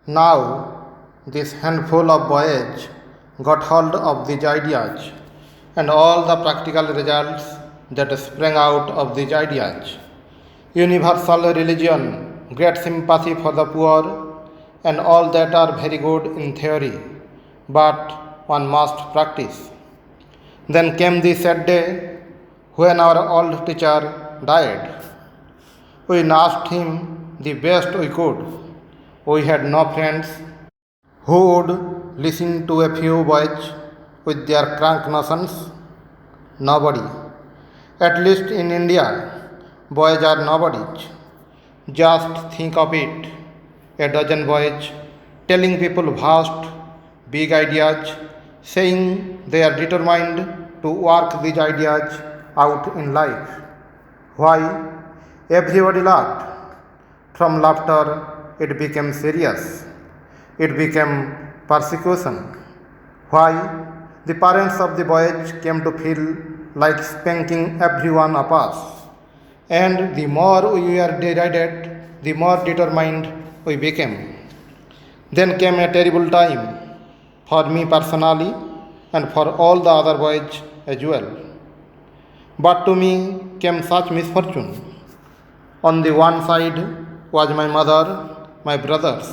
Now, this handful of boys got hold of these ideas and all the practical results that sprang out of these ideas. Universal religion, great sympathy for the poor, and all that are very good in theory, but one must practice. Then came the sad day when our old teacher died. We nursed him the best we could. We had no friends who would listen to a few boys with their crank notions. Nobody. At least in India, boys are nobodies. Just think of it, a dozen boys telling people vast, big ideas, saying they are determined to work these ideas out in life. Why? Everybody laughed. From laughter, it became serious. It became persecution. Why? The parents of the boys came to feel like spanking every one of us. And the more we were derided, the more determined we became. Then came a terrible time for me personally and for all the other boys as well. But to me came such misfortune. On the one side was my mother, my brothers.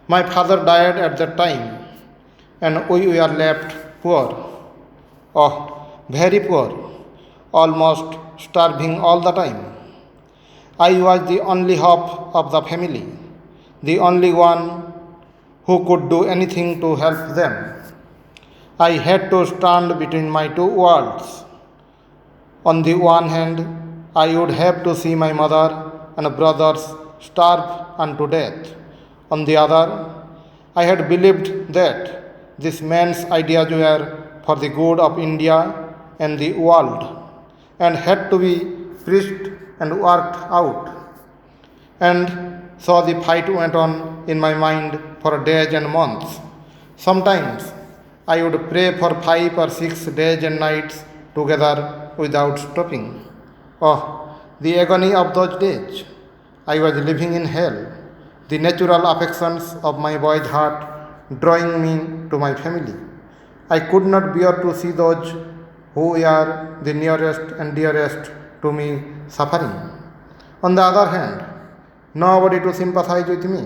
My father died at that time, and we were left poor. Oh, very poor, almost starving all the time. I was the only hope of the family, the only one who could do anything to help them. I had to stand between my two worlds. On the one hand, I would have to see my mother and brothers starve unto death. On the other, I had believed that this man's ideas were for the good of India and the world and had to be preached and worked out. And so the fight went on in my mind for days and months. Sometimes I would pray for 5 or 6 days and nights together without stopping. Oh, the agony of those days! I was living in hell, the natural affections of my boy's heart drawing me to my family. I could not bear to see those who were the nearest and dearest to me suffering. On the other hand, nobody to sympathize with me.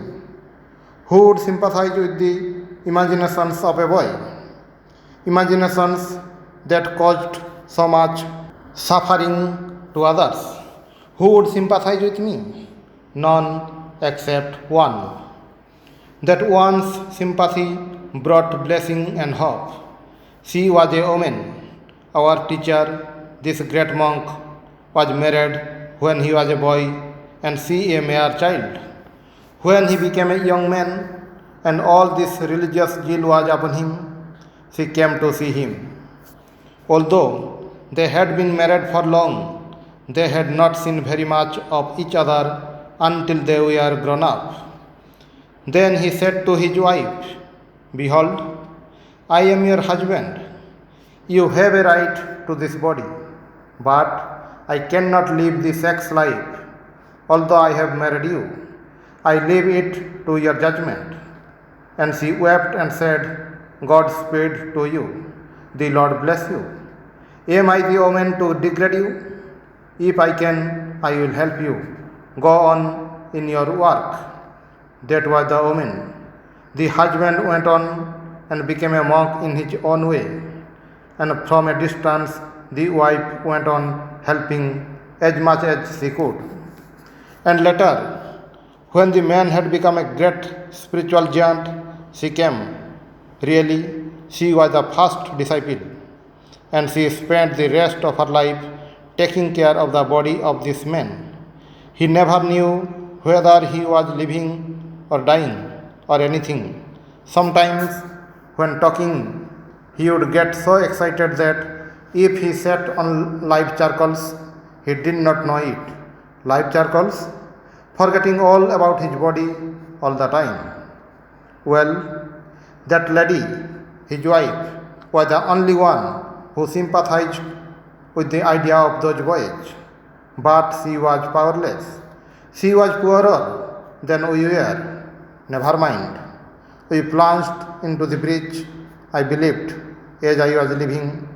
Who would sympathize with the imaginations of a boy? Imaginations that caused so much suffering to others. Who would sympathize with me? None except one. That one's sympathy brought blessing and hope. She was a woman. Our teacher, this great monk, was married when he was a boy and she a mere child. When he became a young man and all this religious zeal was upon him, she came to see him. Although they had been married for long, they had not seen very much of each other until they were grown up. Then he said to his wife, "Behold, I am your husband. You have a right to this body, but I cannot live the sex life. Although I have married you, I leave it to your judgment." And she wept and said, "Godspeed to you. The Lord bless you. Am I the woman to degrade you? If I can, I will help you. Go on in your work." That was the woman. The husband went on and became a monk in his own way, and from a distance the wife went on helping as much as she could. And later, when the man had become a great spiritual giant, she came. Really, she was the first disciple, and she spent the rest of her life taking care of the body of this man. He never knew whether he was living or dying or anything. Sometimes, when talking, he would get so excited that if he sat on live charcoals, he did not know it. Live charcoals? Forgetting all about his body all the time. Well, that lady, his wife, was the only one who sympathized with the idea of those boys. But she was powerless. She was poorer than we were. Never mind. We plunged into the bridge. I believed, as I was leaving,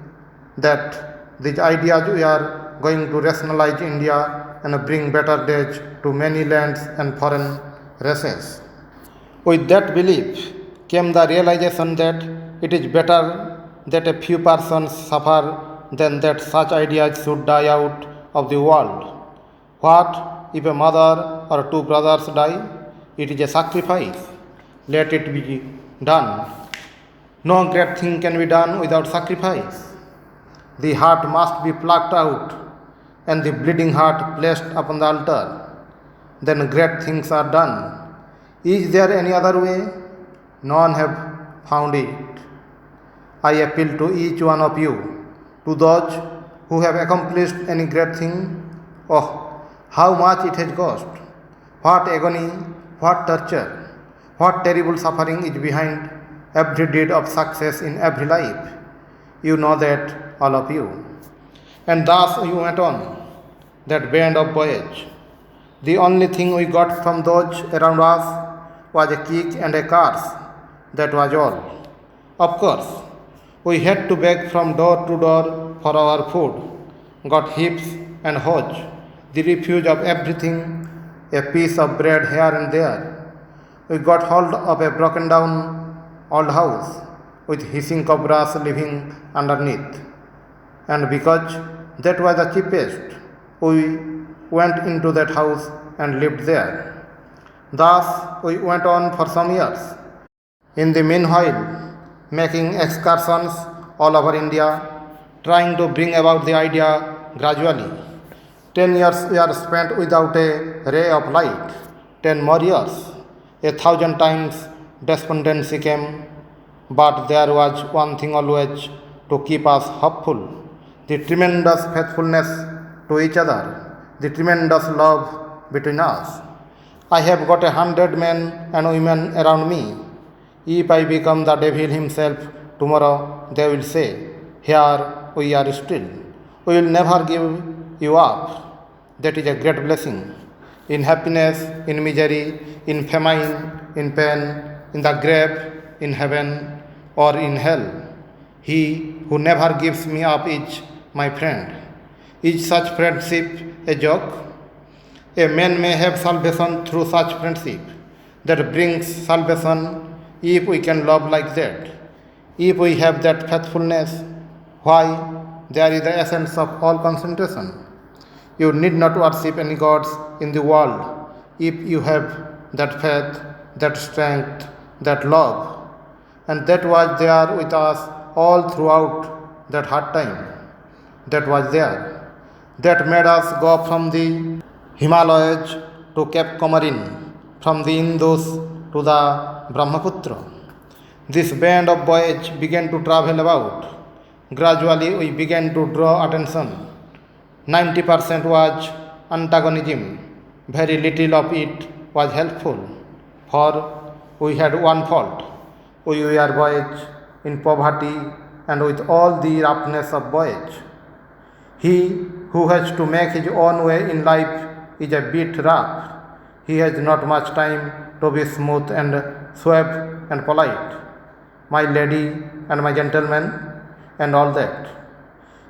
that these ideas were going to rationalize India and bring better days to many lands and foreign races. With that belief came the realization that it is better that a few persons suffer than that such ideas should die out of the world. What if a mother or two brothers die? It is a sacrifice. Let it be done. No great thing can be done without sacrifice. The heart must be plucked out and the bleeding heart placed upon the altar. Then great things are done. Is there any other way? None have found it. I appeal to each one of you, to those who have accomplished any great thing. Oh, how much it has cost! What agony, what torture, what terrible suffering is behind every deed of success in every life. You know that, all of you. And thus we went on, that band of voyage. The only thing we got from those around us was a kick and a curse. That was all. Of course, we had to beg from door to door for our food, got heaps and hoes, the refuge of everything, a piece of bread here and there. We got hold of a broken down old house with hissing cobras living underneath. And because that was the cheapest, we went into that house and lived there. Thus we went on for some years. In the meanwhile, making excursions all over India, trying to bring about the idea gradually. 10 years were spent without a ray of light. 10 more years. 1,000 times despondency came, but there was one thing always to keep us hopeful: the tremendous faithfulness to each other, the tremendous love between us. I have got 100 men and women around me. If I become the devil himself tomorrow, they will say, "Here we are still. We will never give you up." That is a great blessing. In happiness, in misery, in famine, in pain, in the grave, in heaven, or in hell. He who never gives me up is my friend. Is such friendship a joke? A man may have salvation through such friendship that brings salvation if we can love like that. If we have that faithfulness, why, there is the essence of all concentration. You need not worship any gods in the world if you have that faith, that strength, that love. And that was there with us all throughout that hard time. That was there. That made us go from the Himalayas to Cape Comorin, from the Indus to the Brahmaputra. This band of boys began to travel about. Gradually we began to draw attention. 90% was antagonism. Very little of it was helpful. For we had one fault. We were boys in poverty and with all the roughness of boys. He who has to make his own way in life is a bit rough. He has not much time to be smooth and suave and polite. My lady and my gentleman and all that.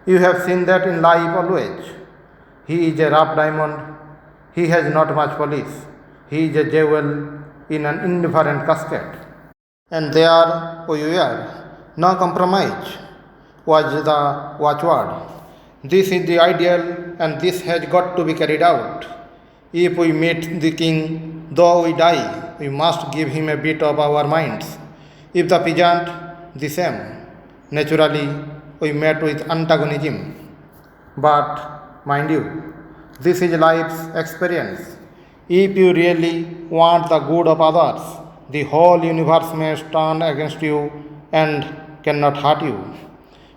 You have seen that in life always. He is a rough diamond. He has not much polish. He is a jewel in an indifferent casket. And there we were. No compromise was the watchword. This is the ideal and this has got to be carried out. If we meet the king, though we die, we must give him a bit of our minds. If the peasant, the same. Naturally, we met with antagonism. But, mind you, this is life's experience. If you really want the good of others, the whole universe may stand against you and cannot hurt you.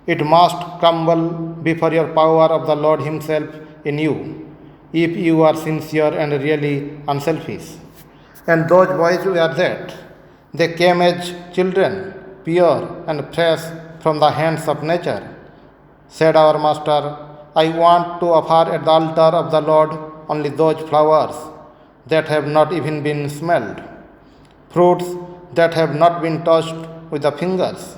It must crumble before your power of the Lord Himself in you, if you are sincere and really unselfish. And those boys were that. They came as children, pure and fresh from the hands of nature. Said our master, I want to offer at the altar of the Lord only those flowers that have not even been smelled. fruits that have not been touched with the fingers.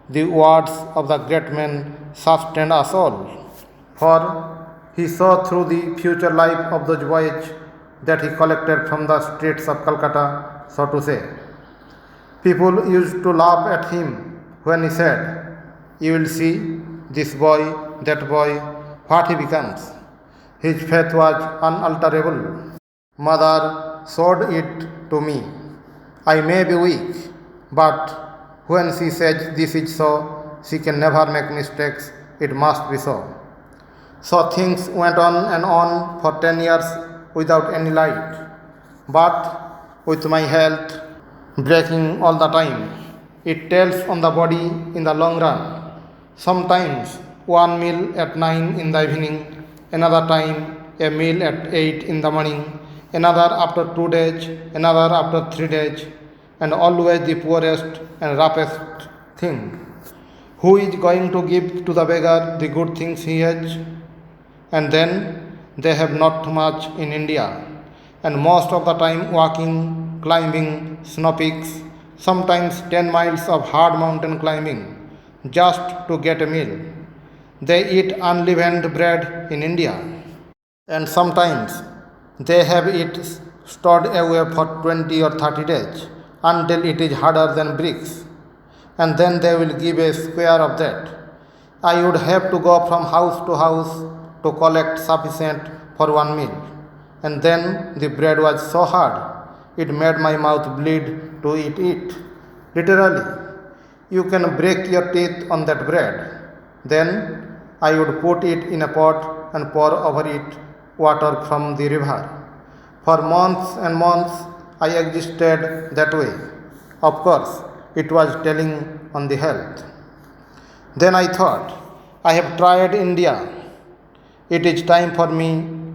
The words of the great man sustain us all, for he saw through the future life of those boys that he collected from the streets of Calcutta, so to say. People used to laugh at him when he said, "You will see this boy, that boy, what he becomes." His faith was unalterable. Mother showed it to me. I may be weak, but when she says this is so, she can never make mistakes. It must be so. So things went on for 10 years without any light, but with my health breaking all the time. It tells on the body in the long run. Sometimes one meal at 9 in the evening, another time a meal at 8 in the morning, another after 2 days, another after 3 days, and always the poorest and roughest thing. Who is going to give to the beggar the good things he has? And then they have not much in India, and most of the time walking, climbing snow peaks, sometimes 10 miles of hard mountain climbing, just to get a meal. They eat unleavened bread in India, and sometimes they have it stored away for 20 or 30 days until it is harder than bricks, and then they will give a square of that. I would have to go from house to house to collect sufficient for one meal, and then the bread was so hard it made my mouth bleed to eat it. Literally, you can break your teeth on that bread. Then I would put it in a pot and pour over it water from the river. For months and months I existed that way. Of course, it was telling on the health. Then I thought, I have tried India. It is time for me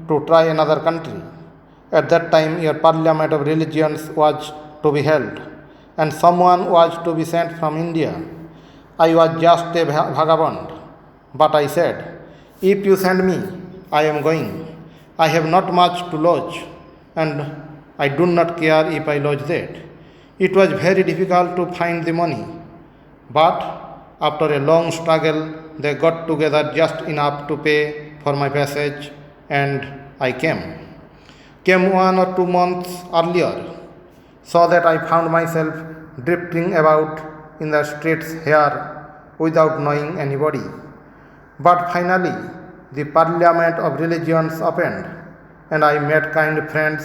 to try another country. At that time, your Parliament of Religions was to be held, and someone was to be sent from India. I was just a vagabond, but I said, "If you send me, I am going. I have not much to lodge, and I do not care if I lodge that." It was very difficult to find the money, but after a long struggle, they got together just enough to pay for my passage, and I came 1 or 2 months earlier, so that I found myself drifting about in the streets here without knowing anybody. But finally, the Parliament of Religions opened, and I met kind friends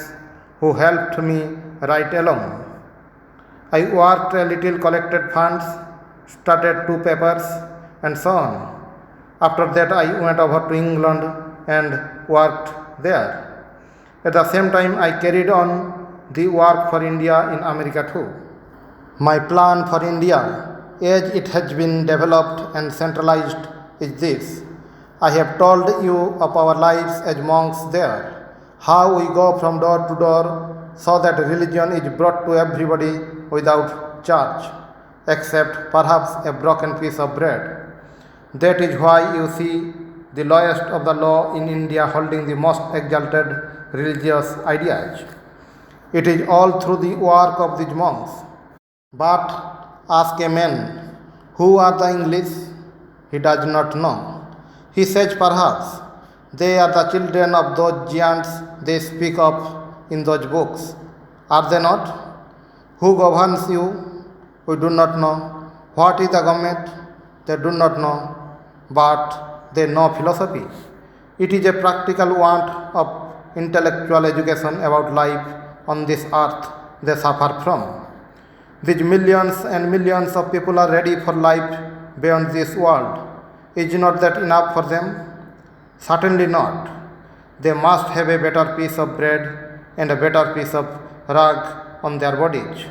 who helped me right along. I worked a little, collected funds, started 2 papers, and so on. After that, I went over to England and worked there. At the same time, I carried on the work for India in America too. My plan for India, as it has been developed and centralized, is this. I have told you of our lives as monks there, how we go from door to door so that religion is brought to everybody without charge, except perhaps a broken piece of bread. That is why you see the lowest of the law in India holding the most exalted religious ideas. It is all through the work of these monks. But ask a man, who are the English? He does not know. He says perhaps they are the children of those giants they speak of in those books. Are they not? Who governs you? We do not know. What is the government? They do not know. But they know philosophy. It is a practical want of intellectual education about life on this earth they suffer from. These millions and millions of people are ready for life beyond this world. Is not that enough for them? Certainly not. They must have a better piece of bread and a better piece of rug on their bodies.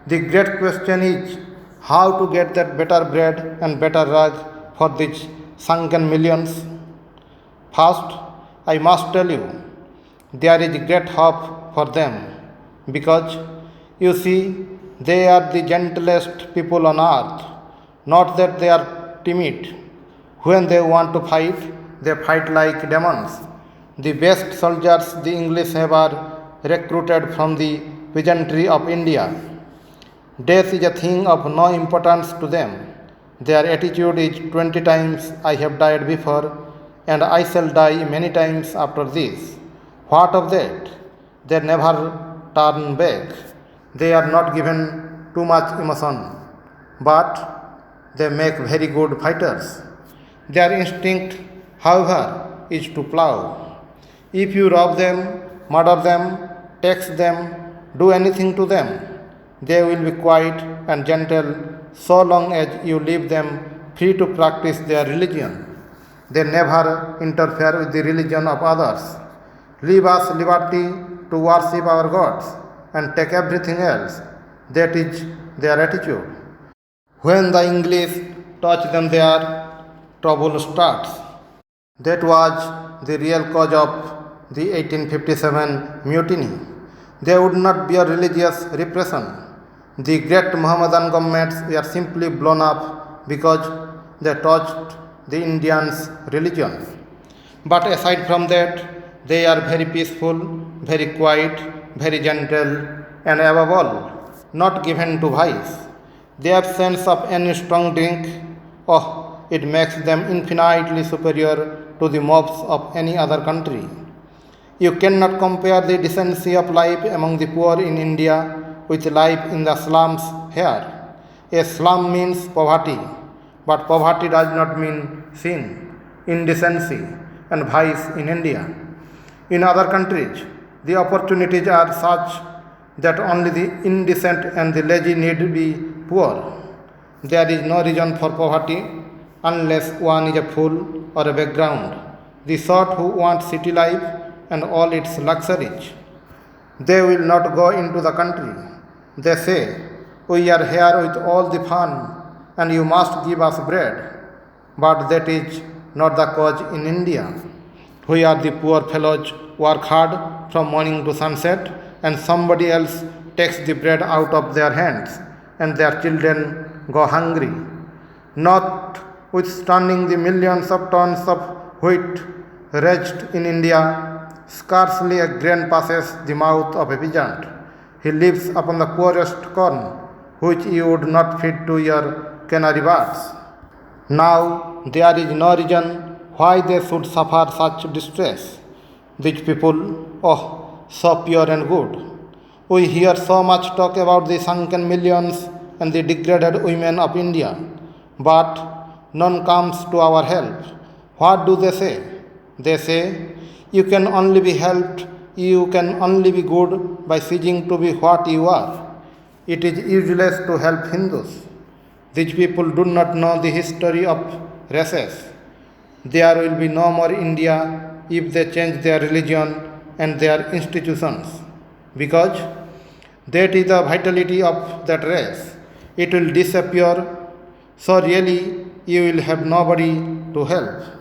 The great question is how to get that better bread and better rug for these sunken millions. First, I must tell you, there is great hope for them, because you see, they are the gentlest people on earth. Not that they are timid. When they want to fight, they fight like demons. The best soldiers the English have are recruited from the peasantry of India. Death is a thing of no importance to them. Their attitude is 20 times I have died before, and I shall die many times after this. What of that? They never turn back. They are not given too much emotion, but they make very good fighters. Their instinct, however, is to plow. If you rob them, murder them, tax them, do anything to them, they will be quiet and gentle so long as you leave them free to practice their religion. They never interfere with the religion of others. Leave us liberty to worship our gods and take everything else. That is their attitude. When the English touch them there, trouble starts. That was the real cause of the 1857 mutiny. They would not bear religious repression. The great Mohammedan governments were simply blown up because they touched the Indians' religion. But aside from that, they are very peaceful, very quiet, very gentle, and above all, not given to vice. The absence of any strong drink, it makes them infinitely superior to the mobs of any other country. You cannot compare the decency of life among the poor in India with life in the slums here. A slum means poverty, but poverty does not mean sin, indecency, and vice in India. In other countries, the opportunities are such that only the indecent and the lazy need be poor. There is no reason for poverty unless one is a fool or a background, the sort who want city life and all its luxuries. They will not go into the country. They say, we are here with all the fun and you must give us bread. But that is not the cause in India. We are the poor fellows work hard from morning to sunset and somebody else takes the bread out of their hands and their children go hungry. Notwithstanding the millions of tons of wheat raised in India, scarcely a grain passes the mouth of a peasant. He lives upon the poorest corn, which you would not feed to your canary birds. Now there is no reason why they should suffer such distress. These people, so pure and good. We hear so much talk about the sunken millions and the degraded women of India, but none comes to our help. What do they say? They say, you can only be helped, you can only be good by ceasing to be what you are. It is useless to help Hindus. These people do not know the history of races. There will be no more India if they change their religion and their institutions, because that is the vitality of that race. It will disappear, so really you will have nobody to help.